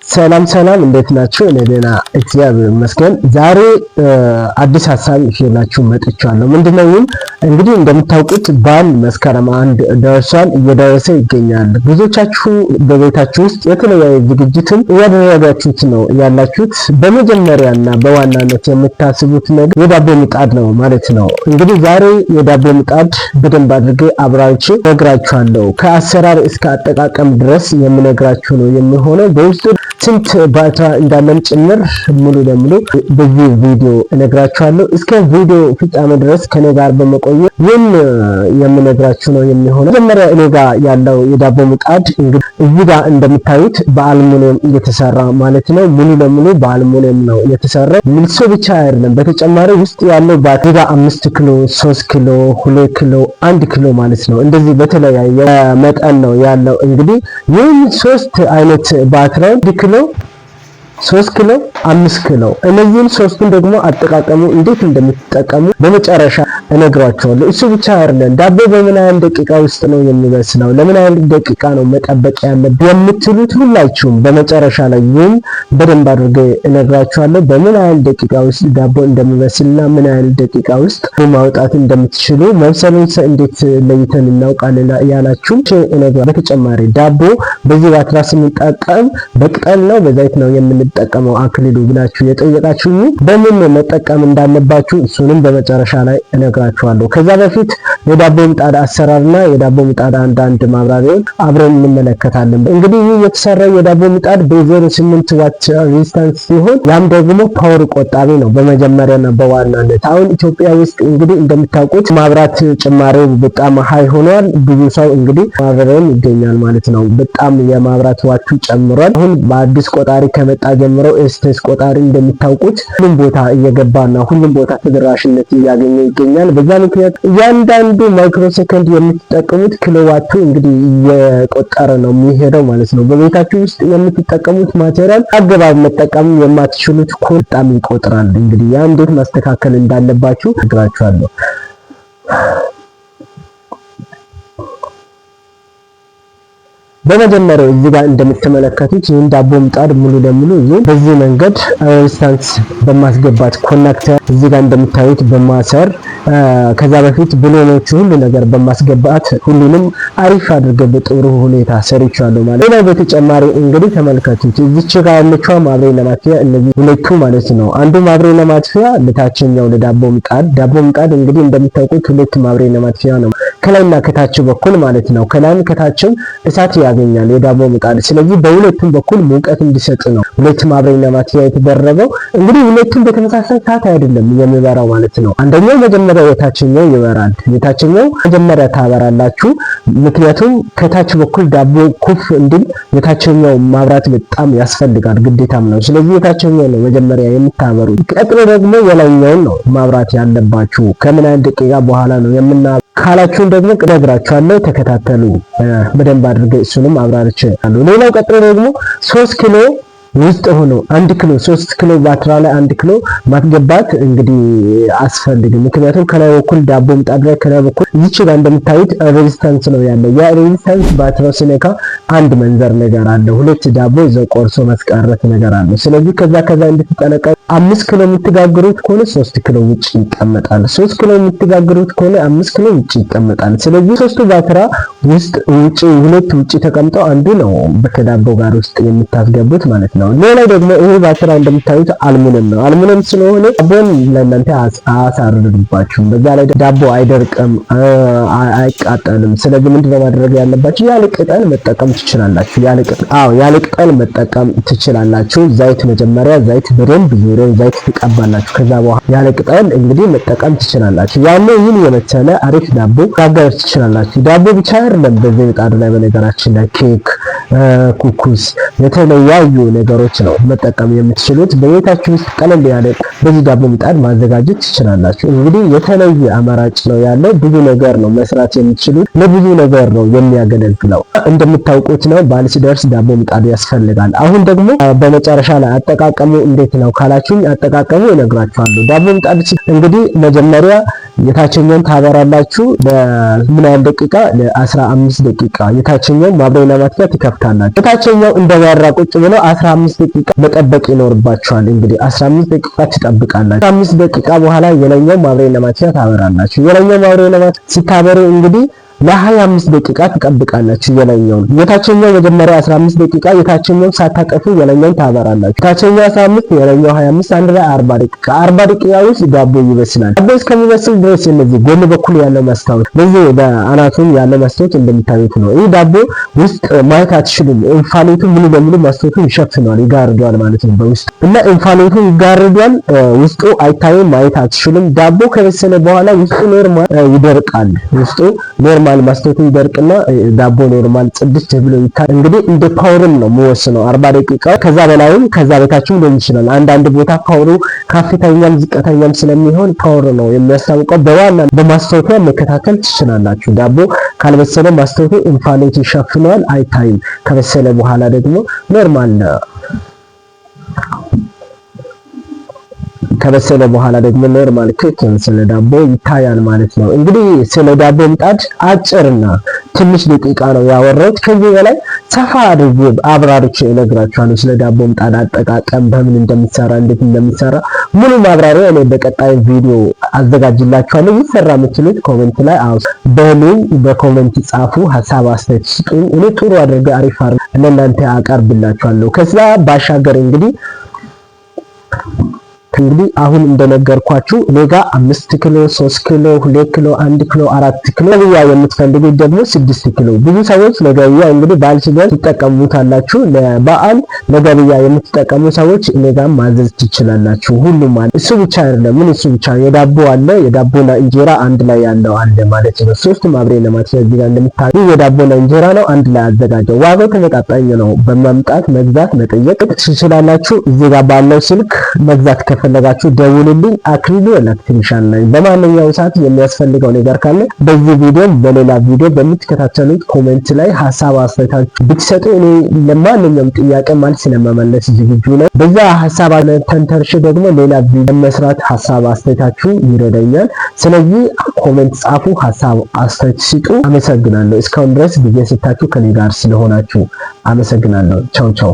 ሰላም እንዴት ናችሁ? እኔ ደህና እግዚአብሔር ይመስገን። ዛሬ አዲስ ሀሳብ ይዤላችሁ መጥቻለሁ። ምንድነው? እንግዲህ እንደምታውቁት በዓል መስከረም 1 ደርሷል፣ እየደረሰ ይገኛል። ብዙዎቻችሁ በቤታችሁ ውስጥ የተለያየ ዝግጅትን እያደረጋችሁት ነው ያላችሁት። በመጀመሪያና በዋናነት የምታስቡት ነገር የዳቦ ምጣድ ነው ማለት ነው። እንግዲህ ዛሬ የዳቦ ምጣድ በደንብ አድርጌ አብራርቼ እነግራችኋለሁ። ከአሰራር እስከ አጠቃቀም ድረስ የምነግራችሁ ነው የሚሆነው። በውስጡ ስንት ባትራ እንዳለም ጭምር ሙሉ ለሙሉ በዚህ ቪዲዮ እነግራችኋለሁ። እስከ ቪዲዮ ፍጻሜ ድረስ ከኔ ጋር በመቆየት ይህን የምነግራችሁ ነው የሚሆነው። መጀመሪያ እኔ ጋር ያለው የዳቦ ምጣድ እንግዲህ እዚህ ጋር እንደምታዩት በአልሙኒየም እየተሰራ ማለት ነው። ሙሉ ለሙሉ በአልሙኒየም ነው የተሰራው። ምልሶ ብቻ አይደለም፣ በተጨማሪ ውስጥ ያለው ባትሪ 5 ኪሎ፣ 3 ኪሎ፣ 2 ኪሎ፣ 1 ኪሎ ማለት ነው። እንደዚህ በተለያየ መጠን ነው ያለው። እንግዲህ ይህ 3 አይነት ባትሪ 1 ኪሎ፣ 3 ኪሎ፣ 5 ኪሎ እነዚህን ሶስቱን ደግሞ አጠቃቀሙ እንዴት እንደምትጠቀሙ በመጨረሻ እነግራችኋለሁ። እሱ ብቻ አይደለም፣ ዳቦ በምን ያህል ደቂቃ ውስጥ ነው የሚበስለው፣ ለምን ያህል ደቂቃ ነው መጠበቅ ያለብን የምትሉት ሁላችሁም በመጨረሻ ላይ ይህን በደንብ አድርጌ እነግራችኋለሁ። በምን ያህል ደቂቃ ውስጥ ዳቦ እንደሚበስልና ምን ያህል ደቂቃ ውስጥ ማውጣት እንደምትችሉ መብሰሉን እንዴት ለይተን እናውቃለን ያላችሁ በተጨማሪ ዳቦ በዚህ ባትራ ስንጠቀም በቅጠል ነው በዘይት ነው የምንጠቀመው አክሊሉ ብላችሁ የጠየቃችሁ በምን መጠቀም እንዳለባችሁ እሱንም በመጨረሻ ላይ እነግራችኋለሁ። ከዛ በፊት የዳቦ ምጣድ አሰራርና የዳቦ ምጣድ አንዳንድ ማብራሪያዎች አብረን እንመለከታለን። እንግዲህ ይህ የተሰራው የዳቦ ምጣድ በ08 ዋት ሬዚስታንስ ሲሆን ያም ደግሞ ፓወር ቆጣቢ ነው በመጀመሪያና በዋናነት። አሁን ኢትዮጵያ ውስጥ እንግዲህ እንደምታውቁት ማብራት ጭማሪው በጣም ሃይ ሆኗል። ብዙ ሰው እንግዲህ ማብራሪያም ይገኛል ማለት ነው። በጣም የማብራት ዋቱ ጨምሯል። አሁን በአዲስ ቆጣሪ ከመጣ ጀምሮ ኤስቴስ ቆጣሪ እንደምታውቁት ሁሉም ቦታ እየገባና ሁሉም ቦታ ተደራሽነት እያገኘ ይገኛል። በዛ ምክንያት እያንዳንዱ ማይክሮ ሰከንድ የምትጠቀሙት ኪሎዋቱ እንግዲህ እየቆጠረ ነው የሚሄደው ማለት ነው። በቤታችሁ ውስጥ የምትጠቀሙት ማቴሪያል አገባብ መጠቀም የማትችሉት በጣም ይቆጥራል። እንግዲህ ያ እንዴት ማስተካከል እንዳለባችሁ እነግራችኋለሁ። በመጀመሪያው እዚህ ጋር እንደምትመለከቱት ይህን ዳቦ ምጣድ ሙሉ ለሙሉ በዚህ መንገድ ሬዚስታንስ በማስገባት ኮኔክተር እዚህ ጋር እንደምታዩት በማሰር ከዛ በፊት ብሎኖቹ ሁሉ ነገር በማስገባት ሁሉንም አሪፍ አድርገው በጥሩ ሁኔታ ሰርቻለሁ ማለት ነው። በተጨማሪ እንግዲህ ተመልከቱት እዚች ጋር ያለችው ማብሪያ ለማጥፊያ እነዚህ ሁለቱ ማለት ነው። አንዱ ማብሪያ ለማጥፊያ ለታችኛው ለዳቦ ምጣድ እንግዲህ እንደምታውቁት ሁለት ማብሪያ ለማጥፊያ ነው ከላይና ከታች በኩል ማለት ነው። ከላይም ከታችም እሳት ያገኛል የዳቦ ምጣድ። ስለዚህ በሁለቱም በኩል ሙቀት እንዲሰጥ ነው ሁለት ማብሪያ ለማጥፊያ የተደረገው። እንግዲህ ሁለቱም በተመሳሳይ ሰዓት አይደለም የሚበራው ማለት ነው። አንደኛው መጀመሪያ የታችኛው ይበራል። የታችኛው መጀመሪያ ታበራላችሁ፣ ምክንያቱም ከታች በኩል ዳቦ ኩፍ እንዲል የታችኛው ማብራት በጣም ያስፈልጋል ግዴታም ነው። ስለዚህ የታችኛው ነው መጀመሪያ የምታበሩት። ቀጥሎ ደግሞ የላይኛውን ነው ማብራት ያለባችሁ። ከምን አይነት ደቂቃ በኋላ ነው ካላችሁን ደግሞ እነግራችኋለሁ። ተከታተሉ በደንብ አድርገ እሱንም አብራርቻለሁ። ሌላው ቀጥሎ ደግሞ 3 ኪሎ ውስጥ ሆኖ 1 ኪሎ 3 ኪሎ ባትራ ላይ 1 ኪሎ ማስገባት እንግዲህ አስፈልግም። ምክንያቱም ከላይ በኩል ዳቦ ምጣድ ላይ ከላይ በኩል እዚች ጋር እንደምታዩት ሬዚስታንስ ነው ያለው። ያ ሬዚስታንስ ባትራው ሲነካ አንድ መንዘር ነገር አለ፣ ሁለት ዳቦ ይዘው ቆርሶ መስቀረት ነገር አለ። ስለዚህ ከዛ እንድትጠነቀቁ 5 ኪሎ የምትጋግሩት ከሆነ 3 ኪሎ ውጪ ይቀመጣል። 3 ኪሎ የምትጋግሩት ከሆነ 5 ኪሎ ውጪ ይቀመጣል። ስለዚህ ሶስቱ ባትራ ውስጥ ሁለት ውጪ ተቀምጠው አንዱ ነው ከዳቦ ጋር ውስጥ የምታስገቡት ማለት ነው። ሌላው ደግሞ ይሄ ባትራ እንደምታዩት አልሙኒየም ነው። አልሙኒየም ስለሆነ ዳቦን ለእናንተ አያሳርድባችሁም። በዛ ላይ ዳቦ አይደርቅም፣ አይቃጠልም። ስለዚህ ምንድነው ማድረግ ያለባችሁ? ያለ ቅጠል መጠቀም ትችላላችሁ። ያለ ቅጠል መጠቀም ትችላላችሁ። ዘይት መጀመሪያ ዘይት በደንብ ዙሪያውን ዘይት ትቀባላችሁ። ከዛ በኋላ ያለ ቅጠል እንግዲህ መጠቀም ትችላላችሁ። ያኔ ይህን የመሰለ አሪፍ ዳቦ ማጋገር ትችላላችሁ። ዳቦ ብቻ አይደለም በዚህ ምጣድ ላይ በነገራችን ላይ ኬክ፣ ኩኩስ የተለያዩ ነገሮች ነው መጠቀም የምትችሉት። በቤታችሁ ውስጥ ቀለል ያለ በዚህ ዳቦ ምጣድ ማዘጋጀት ትችላላችሁ። እንግዲህ የተለየ አማራጭ ነው ያለው። ብዙ ነገር ነው መስራት የምትችሉት። ለብዙ ነገር ነው የሚያገለግለው። እንደምታውቁት ነው በዓል ሲደርስ ዳቦ ምጣድ ያስፈልጋል። አሁን ደግሞ በመጨረሻ ላይ አጠቃቀሙ እንዴት ነው ካላችሁኝ አጠቃቀሙ እነግራችኋለሁ። ዳቦ ምጣድ እንግዲህ መጀመሪያ የታችኛውን ታበራላችሁ ለምን ያህል ደቂቃ? ለ15 ደቂቃ። የታችኛው ማብሪያና ማጥፊያ ትከፍታላችሁ። የታችኛው እንደበራ እየበራ ቁጭ ብሎ 15 ደቂቃ መጠበቅ ይኖርባችኋል። እንግዲህ 15 ደቂቃ ትጠብቃላችሁ። 15 ደቂቃ በኋላ የላይኛው ማብሪያ ለማጥፊያ ታበራላችሁ። የላይኛው ማብሪያ ለማጥፊያ ሲታበሩ እንግዲህ ለ25 ደቂቃ ትጠብቃላችሁ። የታችኛው መጀመሪያ 15 ደቂቃ የታችኛው ሳታጠፉ የላይኛውን ታበራላችሁ። የታችኛው 15 የላይኛው 25 አንድ ላይ 40 ደቂቃ 40 ደቂቃ ውስጥ ዳቦ ይበስላል። ዳቦ እስከሚበስል ድረስ እነዚህ ጎን በኩል ያለው መስታወት በዚህ በአናቱም ያለው መስታወት እንደምታዩት ነው። ይህ ዳቦ ውስጥ ማየት አትችሉም። እንፋሎቱ ሙሉ በሙሉ መስታወቱን ይሸፍነዋል፣ ይጋርደዋል ማለት ነው በውስጥ እና እንፋሎቱ ይጋርደዋል፣ ውስጡ አይታይም፣ ማየት አትችሉም። ዳቦ ከበሰለ በኋላ ውስጡ ኖርማል ይደርቃል። ውስጡ ኖርማል መስታወቱ ይደርቅና ዳቦ ኖርማል ጽድት ብሎ ይታያል። እንግዲህ እንደ ፓወርም ነው የሚወስነው 40 ደቂቃ ከዛ በላይም ከዛ በታችም ሊሆን ይችላል። አንዳንድ ቦታ ፓወሩ ከፍተኛም ዝቅተኛም ስለሚሆን ፓወር ነው የሚያስታውቀው። በዋና በመስታወቱ መከታተል ትችላላችሁ። ዳቦ ካልበሰለ መስታወቱ እንፋሎቱ ይሸፍነዋል፣ አይታይም። ከበሰለ በኋላ ደግሞ ኖርማል ከበሰለ በኋላ ደግሞ ኖርማል ኬክ ስለ ዳቦ ይታያል ማለት ነው። እንግዲህ ስለ ዳቦ ምጣድ አጭርና ትንሽ ደቂቃ ነው ያወራሁት። ከዚህ በላይ ሰፋ አድርጌ አብራርቼ እነግራችኋለሁ ስለ ዳቦ ምጣድ አጠቃቀም፣ በምን እንደሚሰራ፣ እንዴት እንደሚሰራ ሙሉ ማብራሪያ እኔ በቀጣይ ቪዲዮ አዘጋጅላችኋለሁ። ይሰራ የምትሉት ኮሜንት ላይ በኮሜንት ጻፉ፣ ሀሳብ አስተያየት ስጡኝ። እኔ ጥሩ አድርጌ አሪፍ ለእናንተ አቀርብላችኋለሁ። ከዛ ባሻገር እንግዲህ አሁን እንደነገርኳችሁ እኔ ጋር 5 ኪሎ፣ 3 ኪሎ፣ 2 ኪሎ፣ 1 ኪሎ፣ 4 ኪሎ ለገበያ የምትፈልጉት ደግሞ 6 ኪሎ። ብዙ ሰዎች ለገበያ እንግዲህ በዓል ሲደርስ ትጠቀሙታላችሁ። ለበዓል ለገበያ የምትጠቀሙ ሰዎች እኔ ጋር ማዘዝ ትችላላችሁ። ሁሉም አለ። እሱ ብቻ አይደለም። እሱ ብቻ የዳቦ አለ፣ የዳቦና እንጀራ አንድ ላይ ያለው አለ ማለት ነው። ሶስት ማብሬ ለማጥፋት እዚህ ጋር እንደምታዩ የዳቦና እንጀራ ነው አንድ ላይ አዘጋጀው። ዋጋው ተመጣጣኝ ነው። በማምጣት መግዛት መጠየቅ ትችላላችሁ። እዚህ ጋር ባለው ስልክ መግዛት ፈለጋችሁ ደውሉልኝ። አክሊሉ ኤሌክትሪሻን ነኝ። በማንኛውም ሰዓት የሚያስፈልገው ነገር ካለ በዚህ ቪዲዮ በሌላ ቪዲዮ በምትከታተሉት ኮሜንት ላይ ሀሳብ አስተያየታችሁ ብትሰጡ እኔ ለማንኛውም ጥያቄ መልስ ለመመለስ ዝግጁ ነኝ። በዛ ሀሳብ ተንተርሼ ደግሞ ሌላ ቪዲዮ መስራት ሀሳብ አስተያየታችሁ ይረዳኛል። ስለዚህ ኮሜንት ጻፉ፣ ሀሳብ አስተያየት ስጡ። አመሰግናለሁ። እስካሁን ድረስ ጊዜ ስታችሁ ከኔ ጋር ስለሆናችሁ አመሰግናለሁ። ቻው ቻው።